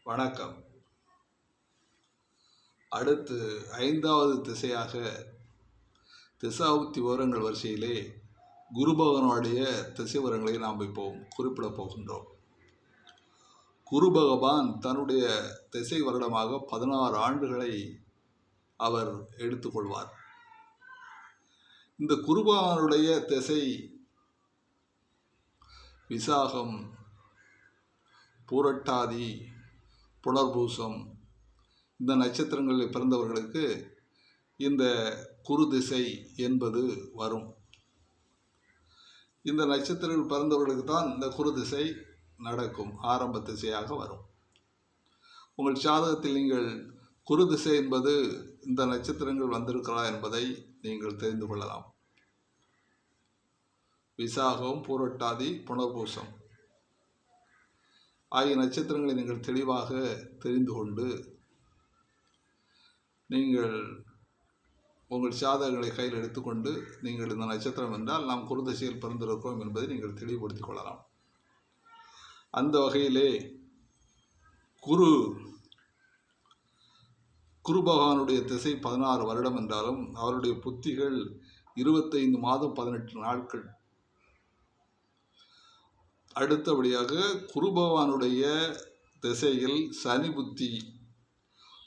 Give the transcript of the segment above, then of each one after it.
வணக்கம். அடுத்து 5வது திசையாக திசாபுத்தி விவரங்கள் வரிசையிலே குரு பகவானுடைய திசை விவரங்களை நாம் இப்போ குறிப்பிட போகின்றோம். குரு பகவான் தன்னுடைய திசை வருடமாக 16 ஆண்டுகளை அவர் எடுத்துக்கொள்வார். இந்த குரு பகவானுடைய திசை விசாகம், பூரட்டாதி, புனர்பூசம் இந்த நட்சத்திரங்களில் பிறந்தவர்களுக்கு இந்த குரு திசை என்பது வரும். இந்த நட்சத்திரங்கள் பிறந்தவர்களுக்கு தான் இந்த குரு திசை நடக்கும், ஆரம்ப திசையாக வரும். உங்கள் ஜாதகத்தில் நீங்கள் குரு திசை என்பது இந்த நட்சத்திரங்கள் வந்திருக்கிறதா என்பதை நீங்கள் தெரிந்து கொள்ளலாம். விசாகம், பூரட்டாதி, புனர்பூசம் ஆகிய நட்சத்திரங்களை நீங்கள் தெளிவாக தெரிந்து கொண்டு நீங்கள் உங்கள் ஜாதகங்களை கையில் எடுத்துக்கொண்டு நீங்கள் இந்த நட்சத்திரம் என்றால் நாம் குரு திசையில் பிறந்திருக்கிறோம் என்பதை நீங்கள் தெளிவுபடுத்திக் கொள்ளலாம். அந்த வகையிலே குரு பகவானுடைய திசை 16 வருடம் என்றாலும் அவருடைய புத்திகள் 25 மாதம் 18 நாட்கள். அடுத்தபடியாக குரு பகவானுடைய திசையில் சனி புத்தி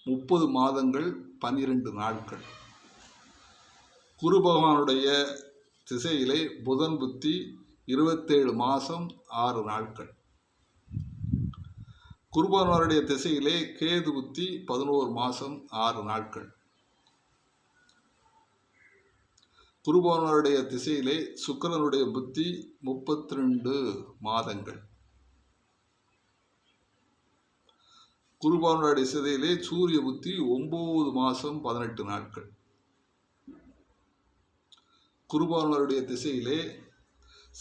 30 மாதங்கள் 12 நாட்கள். குரு பகவானுடைய திசையிலே புதன் புத்தி 27 மாதம் 6 நாட்கள். குரு பகவானுடைய திசையிலே கேது புத்தி 11 மாதம் 6 நாட்கள். குரு பகவானுடைய திசையிலே சுக்கிரனுடைய புத்தி 32 மாதங்கள். குரு பகவானுடைய திசையிலே சூரிய புத்தி 9 மாதம் 18 நாட்கள். குரு பகவானுடைய திசையிலே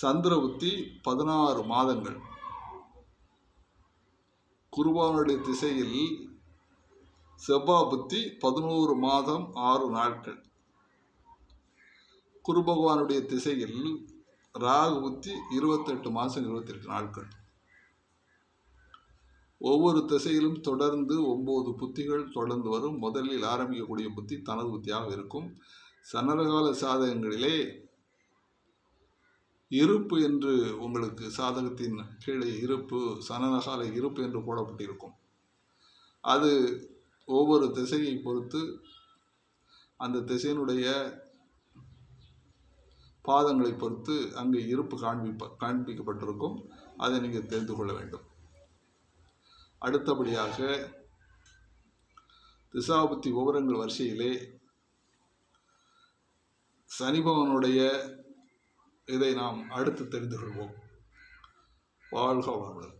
சந்திர புத்தி 16 மாதங்கள். குரு பகவானுடைய திசையில் செவ்வாய் புத்தி 11 மாதம் 6 நாட்கள். குரு பகவானுடைய திசையில் ராகு புத்தி 28 மாதம் 28 நாட்கள். ஒவ்வொரு திசையிலும் தொடர்ந்து 9 புத்திகள் தொடர்ந்து வரும். முதலில் ஆரம்பிக்கக்கூடிய புத்தி தனது புத்தியாக இருக்கும். சனரகால சாதகங்களிலே இருப்பு என்று உங்களுக்கு சாதகத்தின் கீழே இருப்பு, சனநகால இருப்பு என்று போடப்பட்டிருக்கும். அது ஒவ்வொரு திசையை பொறுத்து அந்த திசையினுடைய பாதங்களை பொறுத்து அங்கே இருப்பு காண்பிக்கப்பட்டிருக்கும். அதை நீங்கள் தெரிந்து கொள்ள வேண்டும். அடுத்தபடியாக திசாபுத்தி விவரங்கள் வரிசையிலே சனி பகவானுடைய இதை நாம் அடுத்து தெரிந்து கொள்வோம். வாழ்க வளமுடன்.